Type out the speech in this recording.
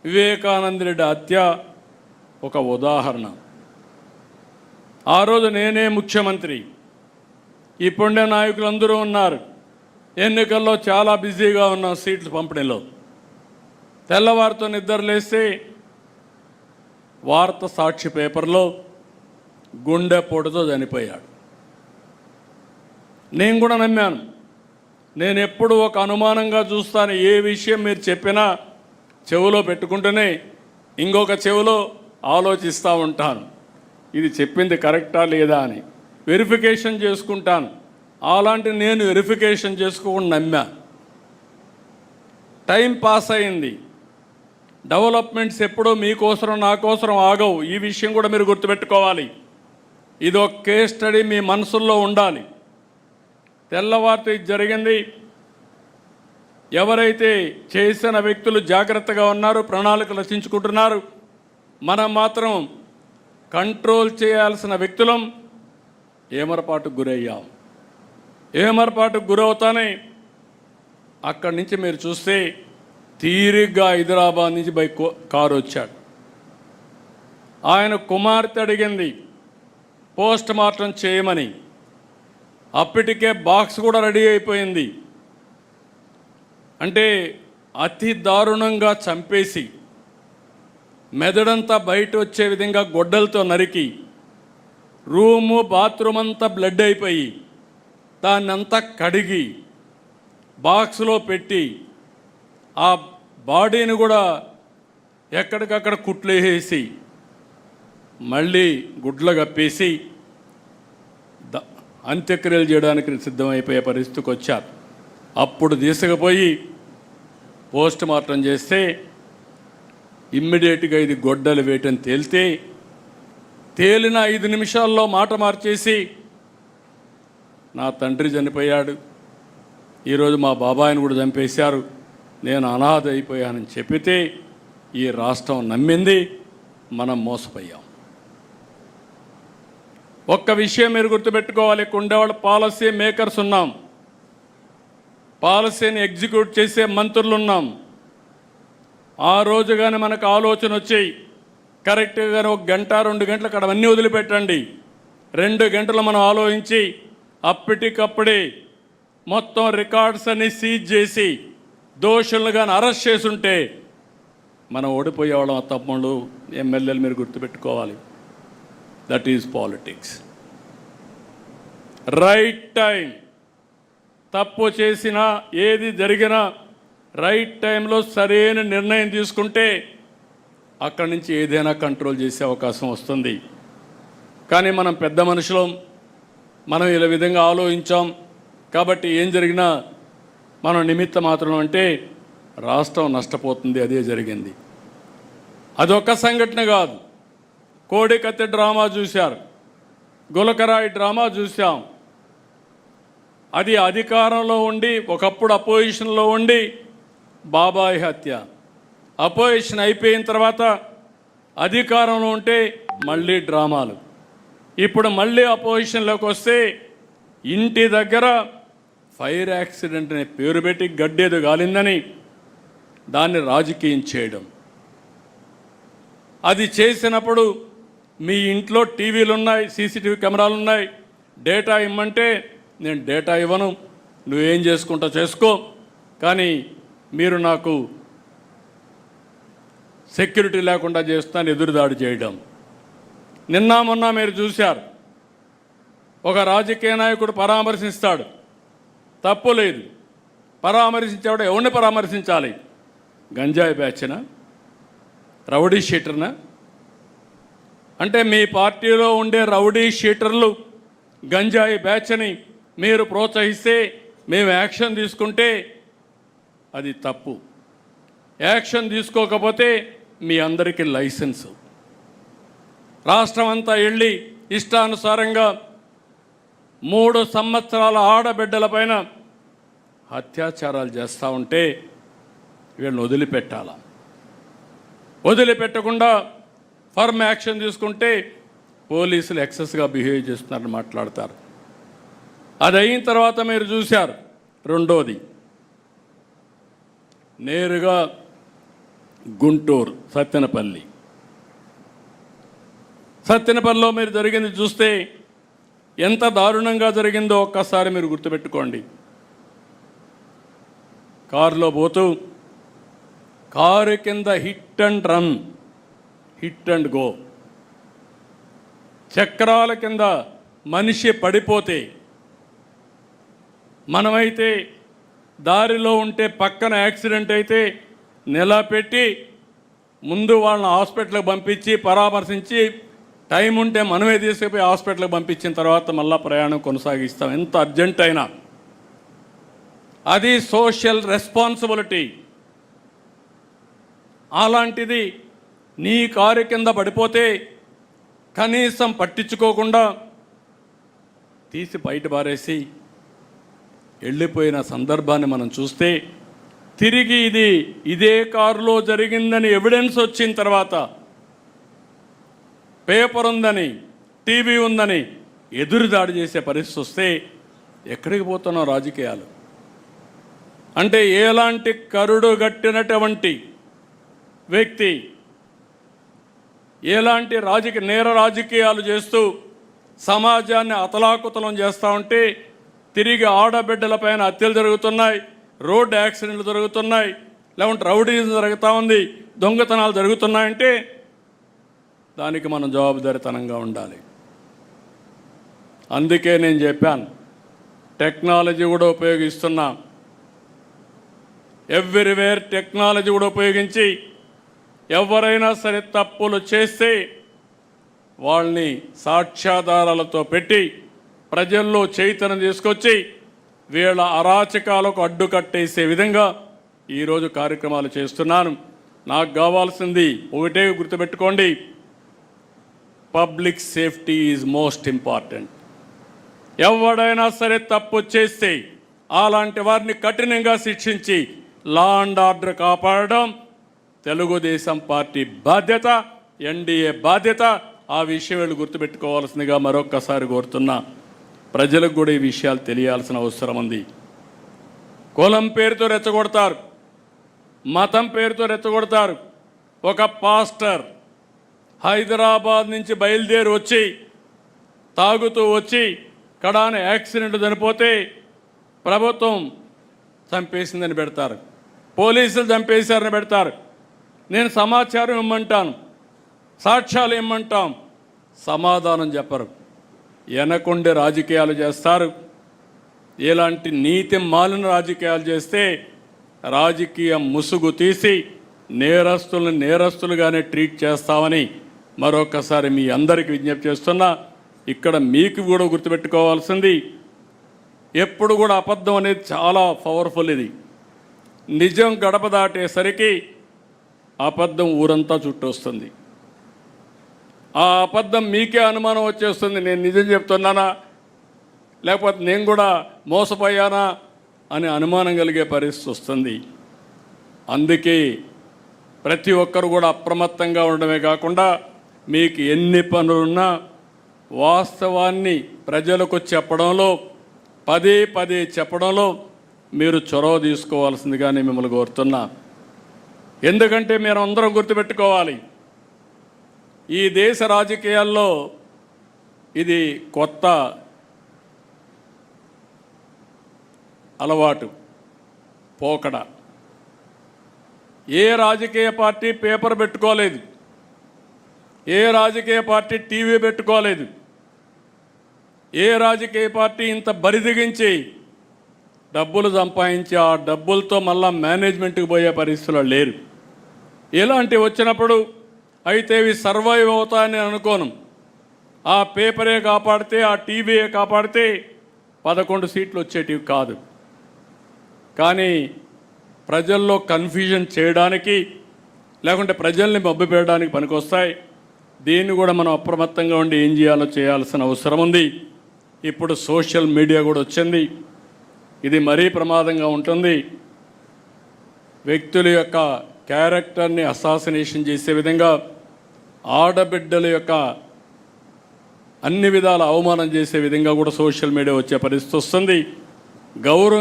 వివేకానంద రెడ్డి హత్య ఒక ఉదాహరణ. ఆ రోజు నేనే ముఖ్యమంత్రి, ఇప్పుడే నాయకులందరూ ఉన్నారు. ఎన్నికల్లో చాలా బిజీగా ఉన్నాం సీట్లు పంపిణీలో. తెల్లవారితో నిద్రలేస్తే వార్త సాక్షి పేపర్లో గుండెపోటుతో చనిపోయాడు. నేను కూడా నమ్మాను. నేను ఎప్పుడు ఒక అనుమానంగా చూస్తాను. ఏ విషయం మీరు చెప్పినా చెవిలో పెట్టుకుంటూనే ఇంకొక చెవిలో ఆలోచిస్తూ ఉంటాను, ఇది చెప్పింది కరెక్టా లేదా అని వెరిఫికేషన్ చేసుకుంటాను. అలాంటి నేను వెరిఫికేషన్ చేసుకోకుండా నమ్మా. టైం పాస్ అయింది. డెవలప్మెంట్స్ ఎప్పుడూ మీకోసరం నా కోసరం ఆగవు. ఈ విషయం కూడా మీరు గుర్తుపెట్టుకోవాలి. ఇది ఒక కేస్ స్టడీ మీ మనసుల్లో ఉండాలి. తెల్లవారితో ఇది జరిగింది. ఎవరైతే చేసిన వ్యక్తులు జాగ్రత్తగా ఉన్నారు, ప్రణాళికలు రచించుకుంటున్నారు, మనం మాత్రం కంట్రోల్ చేయాల్సిన వ్యక్తులం ఏమరపాటుకు గురయ్యాం. ఏమరపాటుకు గురవుతానే అక్కడి నుంచి మీరు చూస్తే తీరిగ్గా హైదరాబాద్ నుంచి కారు వచ్చాడు. ఆయన కుమార్తె అడిగింది పోస్ట్ మార్టం చేయమని. అప్పటికే బాక్స్ కూడా రెడీ అయిపోయింది. అంటే అతి దారుణంగా చంపేసి మెదడంతా బయట వచ్చే విధంగా గొడ్డలతో నరికి రూము బాత్రూమ్ అంతా బ్లడ్ అయిపోయి దాన్నంతా కడిగి బాక్స్లో పెట్టి ఆ బాడీని కూడా ఎక్కడికక్కడ కుట్లేసి మళ్ళీ గుడ్లు కప్పేసి అంత్యక్రియలు చేయడానికి సిద్ధమైపోయే పరిస్థితికి వచ్చారు. అప్పుడు తీసుకుపోయి పోస్ట్ మార్టం చేస్తే ఇమ్మీడియట్గా ఇది గొడ్డలు వేయటం తేలిన 5 నిమిషాల్లో మాట మార్చేసి నా తండ్రి చనిపోయాడు, ఈరోజు మా బాబాయిని కూడా చంపేశారు, నేను అనాథ అయిపోయానని చెప్పితే ఈ రాష్ట్రం నమ్మింది. మనం మోసపోయాం. ఒక్క విషయం మీరు గుర్తుపెట్టుకోవాలి. ఉండేవాళ్ళు పాలసీ మేకర్స్ ఉన్నాం, పాలసీని ఎగ్జిక్యూట్ చేసే మంత్రులు ఉన్నాం. ఆ రోజు కానీ మనకు ఆలోచన వచ్చాయి కరెక్ట్గా 1 గంట 2 గంటలు అక్కడ అన్నీ వదిలిపెట్టండి, 2 గంటలు మనం ఆలోచించి అప్పటికప్పుడే మొత్తం రికార్డ్స్ అన్ని సీజ్ చేసి దోషులను కానీ అరెస్ట్ చేసుంటే మనం ఓడిపోయేవాళ్ళం. తమ్ముళ్ళు ఎమ్మెల్యేలు మీరు గుర్తుపెట్టుకోవాలి. That is politics. Right time. తప్పు చేసినా ఏది జరిగినా రైట్ టైంలో సరైన నిర్ణయం తీసుకుంటే అక్కడి నుంచి ఏదైనా కంట్రోల్ చేసే అవకాశం వస్తుంది. కానీ మనం పెద్ద మనుషులం, మనం ఇలా విధంగా ఆలోచించాం కాబట్టి ఏం జరిగినా మనం నిమిత్త మాత్రం అంటే రాష్ట్రం నష్టపోతుంది. అదే జరిగింది. అదొక్క సంఘటన కాదు. కోడికత్తి డ్రామా చూశారు, గులకరాయి డ్రామా చూసాం. అది అధికారంలో ఉండి ఒకప్పుడు అపోజిషన్లో ఉండి బాబాయ్ హత్య, అపోజిషన్ అయిపోయిన తర్వాత అధికారంలో ఉంటే మళ్ళీ డ్రామాలు. ఇప్పుడు మళ్ళీ అపోజిషన్లోకి వస్తే ఇంటి దగ్గర ఫైర్ యాక్సిడెంట్ అనే పేరు పెట్టి గడ్డేదో గాలిందని దాన్ని రాజకీయం చేయడం. అది చేసినప్పుడు మీ ఇంట్లో టీవీలు ఉన్నాయి, సీసీటీవీ కెమెరాలు ఉన్నాయి, డేటా ఇమ్మంటే నేను డేటా ఇవ్వను, నువ్వేం చేసుకుంటా చేసుకో, కానీ మీరు నాకు సెక్యూరిటీ లేకుండా చేస్తాను ఎదురుదాడి చేయడం. నిన్న మొన్న మీరు చూశారు, ఒక రాజకీయ నాయకుడు పరామర్శిస్తాడు, తప్పు లేదు, పరామర్శించేవాడు ఎవరిని పరామర్శించాలి? గంజాయి బ్యాచ్నా, రౌడీ షీటర్నా? అంటే మీ పార్టీలో ఉండే రౌడీ షీటర్లు గంజాయి బ్యాచ్ని మీరు ప్రోత్సహిస్తే మేము యాక్షన్ తీసుకుంటే అది తప్పు. యాక్షన్ తీసుకోకపోతే మీ అందరికీ లైసెన్సు. రాష్ట్రం అంతా వెళ్ళి ఇష్టానుసారంగా 3 సంవత్సరాల ఆడబిడ్డలపైన అత్యాచారాలు చేస్తూ ఉంటే వీళ్ళని వదిలిపెట్టాలా? వదిలిపెట్టకుండా ఫర్మ్ యాక్షన్ తీసుకుంటే పోలీసులు ఎక్సెస్గా బిహేవ్ చేస్తున్నారని మాట్లాడతారు. అది అయిన తర్వాత మీరు చూశారు. రెండోది, నేరుగా గుంటూరు సత్తెనపల్లిలో మీరు జరిగింది చూస్తే ఎంత దారుణంగా జరిగిందో ఒక్కసారి మీరు గుర్తుపెట్టుకోండి. కారులో పోతూ కారు కింద హిట్ అండ్ గో, చక్రాల కింద మనిషి పడిపోతే, మనమైతే దారిలో ఉంటే పక్కన యాక్సిడెంట్ అయితే నిలబెట్టి ముందు వాళ్ళని హాస్పిటల్కి పంపించి పరామర్శించి టైం ఉంటే మనమే తీసుకుపోయి హాస్పిటల్కి పంపించిన తర్వాత మళ్ళీ ప్రయాణం కొనసాగిస్తాం, ఎంత అర్జెంట్ అయినా. అది సోషల్ రెస్పాన్సిబిలిటీ. అలాంటిది నీ కారు కింద పడిపోతే కనీసం పట్టించుకోకుండా తీసి బయట పారేసి వెళ్ళిపోయిన సందర్భాన్ని మనం చూస్తే, తిరిగి ఇదే కారులో జరిగిందని ఎవిడెన్స్ వచ్చిన తర్వాత, పేపర్ ఉందని, టీవీ ఉందని ఎదురుదాడి చేసే పరిస్థితి వస్తే ఎక్కడికి పోతున్నాం రాజకీయాలు? అంటే ఎలాంటి కరుడు గట్టినటువంటి వ్యక్తి ఎలాంటి నేర రాజకీయాలు చేస్తూ సమాజాన్ని అతలాకుతలం చేస్తూ ఉంటే, తిరిగి ఆడబిడ్డలపైన హత్యలు జరుగుతున్నాయి, రోడ్డు యాక్సిడెంట్లు జరుగుతున్నాయి, లేకుంటే రౌడీజం జరుగుతూ ఉంది, దొంగతనాలు జరుగుతున్నాయంటే దానికి మనం జవాబుదారీతనంగా ఉండాలి. అందుకే నేను చెప్పాను, టెక్నాలజీ కూడా ఉపయోగిస్తున్నాం. ఎవ్రీవేర్ టెక్నాలజీ కూడా ఉపయోగించి ఎవరైనా సరే తప్పులు చేస్తే వాళ్ళని సాక్ష్యాధారాలతో పెట్టి ప్రజల్లో చైతన్యం తీసుకొచ్చి వీళ్ళ అరాచకాలకు అడ్డుకట్టేసే విధంగా ఈరోజు కార్యక్రమాలు చేస్తున్నాను. నాకు కావాల్సింది ఒకటే గుర్తుపెట్టుకోండి, public safety is most important. ఎవడైనా సరే తప్పు చేస్తే అలాంటి వారిని కఠినంగా శిక్షించి లా అండ్ ఆర్డర్ కాపాడడం తెలుగుదేశం పార్టీ బాధ్యత, ఎన్డీఏ బాధ్యత. ఆ విషయం వీళ్ళు గుర్తుపెట్టుకోవాల్సిందిగా మరొక్కసారి కోరుతున్నా. ప్రజలకు కూడా ఈ విషయాలు తెలియాల్సిన అవసరం ఉంది. కులం పేరుతో రెచ్చగొడతారు, మతం పేరుతో రెచ్చగొడతారు. ఒక పాస్టర్ హైదరాబాద్ నుంచి బయలుదేరి వచ్చి తాగుతూ వచ్చి కడాన యాక్సిడెంట్ చనిపోతే ప్రభుత్వం చంపేసిందని పెడతారు, పోలీసులు చంపేశారని పెడతారు. నేను సమాచారం ఇమ్మంటాను, సాక్ష్యాలు ఇమ్మంటాం, సమాధానం చెప్పరు. వెనకుండే రాజకీయాలు చేస్తారు. ఇలాంటి నీతి మాలిన రాజకీయాలు చేస్తే రాజకీయ ముసుగు తీసి నేరస్తులను నేరస్తులుగానే ట్రీట్ చేస్తామని మరొకసారి మీ అందరికీ విజ్ఞప్తి చేస్తున్నా. ఇక్కడ మీకు కూడా గుర్తుపెట్టుకోవాల్సింది, ఎప్పుడు కూడా అబద్ధం అనేది చాలా పవర్ఫుల్. ఇది నిజం గడప దాటేసరికి అబద్ధం ఊరంతా చుట్టొస్తుంది. ఆ అబద్ధం మీకే అనుమానం వచ్చేస్తుంది, నేను నిజం చెప్తున్నానా లేకపోతే నేను కూడా మోసపోయానా అని అనుమానం కలిగే పరిస్థితి వస్తుంది. అందుకే ప్రతి ఒక్కరు కూడా అప్రమత్తంగా ఉండడమే కాకుండా మీకు ఎన్ని పనులున్నా వాస్తవాన్ని ప్రజలకు చెప్పడంలో, పదే పదే చెప్పడంలో మీరు చొరవ తీసుకోవాల్సిందిగా నేను మిమ్మల్ని కోరుతున్నా. ఎందుకంటే మీరు అందరం గుర్తుపెట్టుకోవాలి, ఈ దేశ రాజకీయాల్లో ఇది కొత్త అలవాటు, పోకడ. ఏ రాజకీయ పార్టీ పేపర్ పెట్టుకోలేదు, ఏ రాజకీయ పార్టీ టీవీ పెట్టుకోలేదు, ఏ రాజకీయ పార్టీ ఇంత బరిదిగించి డబ్బులు సంపాదించి ఆ డబ్బులతో మళ్ళా మేనేజ్మెంట్కి పోయే పరిస్థితుల్లో లేరు. ఇలాంటివి వచ్చినప్పుడు అయితే ఇవి సర్వైవ్ అవుతాయని అనుకోను. ఆ పేపరే కాపాడితే, ఆ టీవీయే కాపాడితే 11 సీట్లు వచ్చేటివి కాదు. కానీ ప్రజల్లో కన్ఫ్యూజన్ చేయడానికి, లేకుంటే ప్రజల్ని మభ్యపెట్టడానికి పనికొస్తాయి. దీన్ని కూడా మనం అప్రమత్తంగా ఉండి ఏం చేయాలో చేయాల్సిన అవసరం ఉంది. ఇప్పుడు సోషల్ మీడియా కూడా వచ్చింది, ఇది మరీ ప్రమాదంగా ఉంటుంది. వ్యక్తుల యొక్క క్యారెక్టర్ని అసాసినేషన్ చేసే విధంగా, ఆడబిడ్డల యొక్క అన్ని విధాల అవమానం చేసే విధంగా కూడా సోషల్ మీడియా వచ్చే పరిస్థితి వస్తుంది. గౌరవం